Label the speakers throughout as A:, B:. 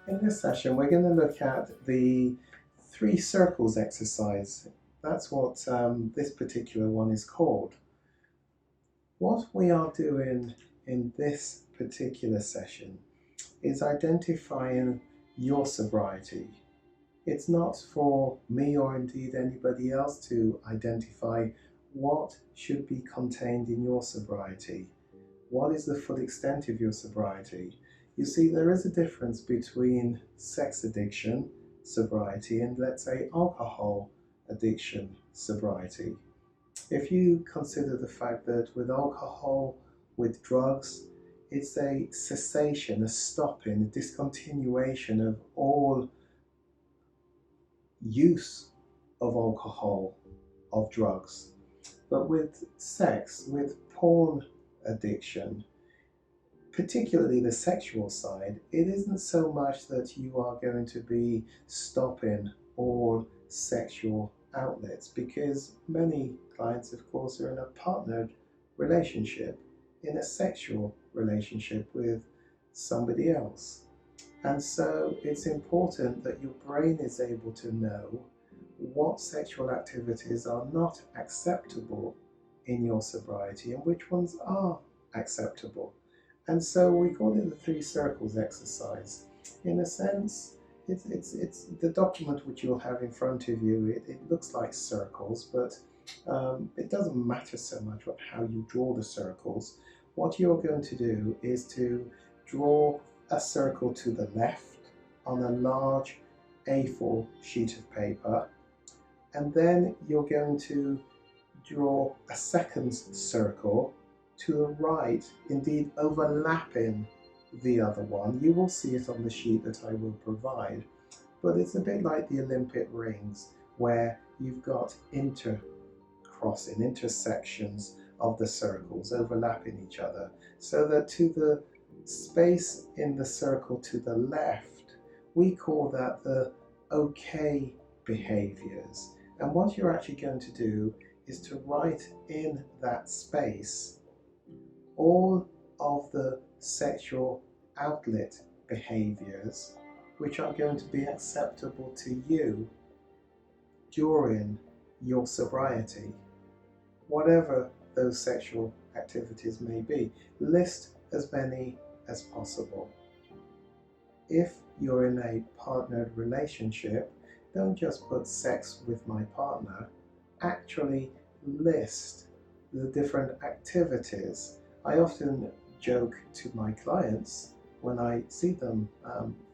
A: In this session, we're going to look at the three circles exercise. That's what this particular one is called. What we are doing in this particular session is identifying your sobriety. It's not for me or indeed anybody else to identify what should be contained in your sobriety. What is the full extent of your sobriety? You see, there is a difference between sex addiction, sobriety, and let's say alcohol addiction, sobriety. If you consider the fact that with alcohol, with drugs, it's a cessation, a stopping, a discontinuation of all use of alcohol, of drugs. But with sex, with porn addiction, particularly the sexual side, it isn't so much that you are going to be stopping all sexual outlets because many clients, of course, are in a partnered relationship, in a sexual relationship with somebody else. And so it's important that your brain is able to know what sexual activities are not acceptable in your sobriety and which ones are acceptable. And so we call it the three circles exercise. In a sense, it's the document which you'll have in front of you. It looks like circles, but it doesn't matter so much what, how you draw the circles. What you're going to do is to draw a circle to the left on a large A4 sheet of paper, and then you're going to draw a second circle to the right, indeed overlapping the other one. You will see it on the sheet that I will provide, but it's a bit like the Olympic rings where you've got intercrossing, intersections of the circles overlapping each other, so that to the space in the circle to the left, we call that the okay behaviors. And what you're actually going to do is to write in that space all of the sexual outlet behaviors which are going to be acceptable to you during your sobriety, whatever those sexual activities may be. List as many as possible. If you're in a partnered relationship, don't just put sex with my partner, actually list the different activities. I often joke to my clients when I see them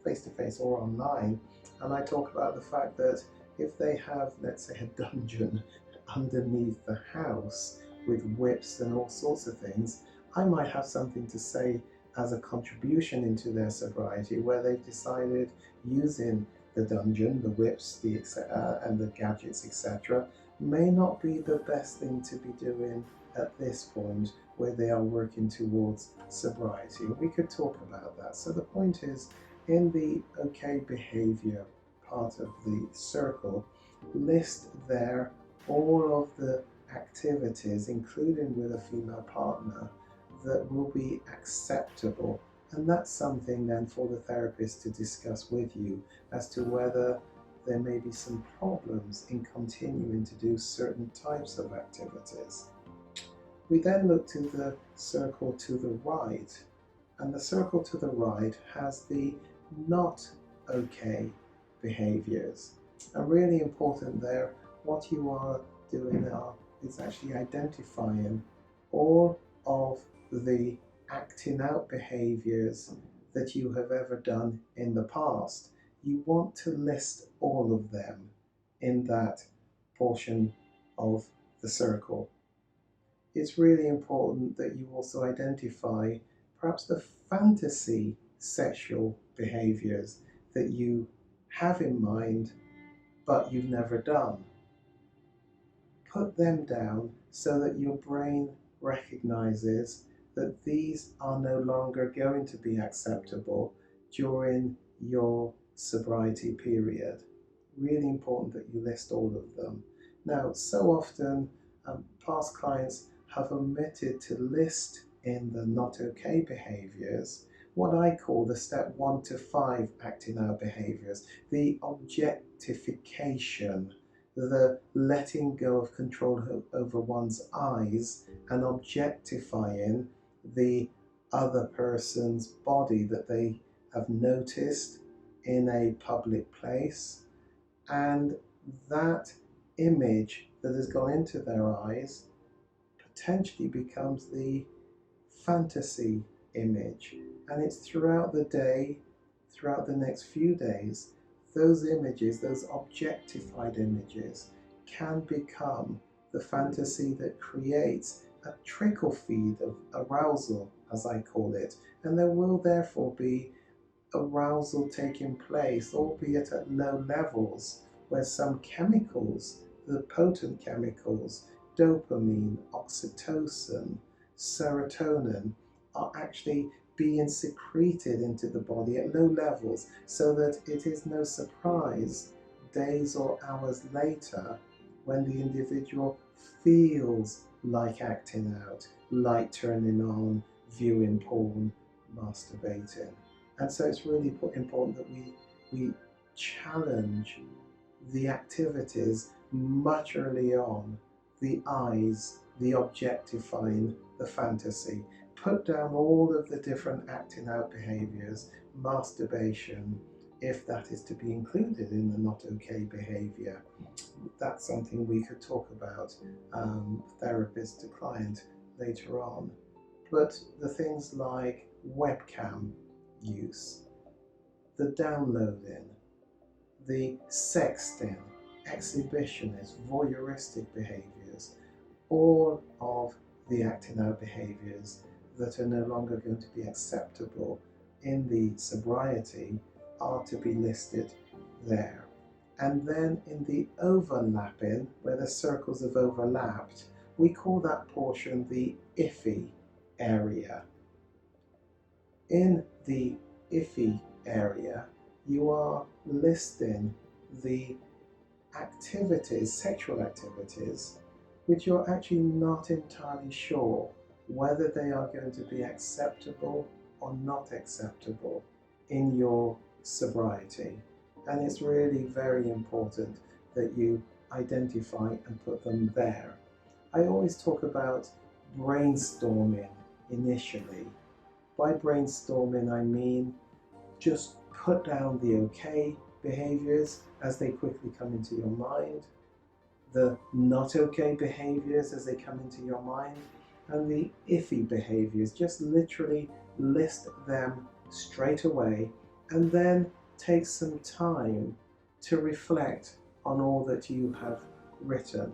A: face to face or online, and I talk about the fact that if they have, let's say, a dungeon underneath the house with whips and all sorts of things, I might have something to say as a contribution into their sobriety where they've decided using the dungeon, the whips, and the gadgets, etc., may not be the best thing to be doing at this point where they are working towards sobriety. We could talk about that. So the point is, in the okay behavior part of the circle, list there all of the activities, including with a female partner, that will be acceptable. And that's something then for the therapist to discuss with you as to whether there may be some problems in continuing to do certain types of activities. We then look to the circle to the right, and the circle to the right has the not okay behaviors. And really important there, what you are doing now is actually identifying all of the acting out behaviors that you have ever done in the past. You want to list all of them in that portion of the circle. It's really important that you also identify perhaps the fantasy sexual behaviors that you have in mind but you've never done. Put them down so that your brain recognizes that these are no longer going to be acceptable during your sobriety period. Really important that you list all of them. Now, so often past clients have omitted to list in the not okay behaviors what I call the step 1 to 5 acting out behaviours, the objectification, the letting go of control over one's eyes and objectifying the other person's body that they have noticed in a public place, and that image that has gone into their eyes potentially becomes the fantasy image, and it's throughout the day, throughout the next few days, those images, those objectified images, can become the fantasy that creates a trickle feed of arousal, as I call it, and there will therefore be arousal taking place, albeit at low levels, where some chemicals, the potent chemicals, dopamine, oxytocin, serotonin, are actually being secreted into the body at low levels, so that it is no surprise days or hours later when the individual feels like acting out, like turning on, viewing porn, masturbating. And so it's really important that we challenge the activities much early on, the eyes, the objectifying, the fantasy. Put down all of the different acting out behaviours, masturbation, if that is to be included in the not okay behaviour. That's something we could talk about, therapist to client, later on. But the things like webcam use, the downloading, the sexting, exhibitionist, voyeuristic behaviours, all of the acting out behaviours that are no longer going to be acceptable in the sobriety are to be listed there. And then in the overlapping, where the circles have overlapped, we call that portion the IFFY area. In the IFFY area, you are listing the activities, sexual activities, which you're actually not entirely sure whether they are going to be acceptable or not acceptable in your sobriety. And it's really very important that you identify and put them there. I always talk about brainstorming initially. By brainstorming, I mean just put down the okay behaviours as they quickly come into your mind, the not okay behaviours as they come into your mind, and the iffy behaviours. Just literally list them straight away, and then take some time to reflect on all that you have written.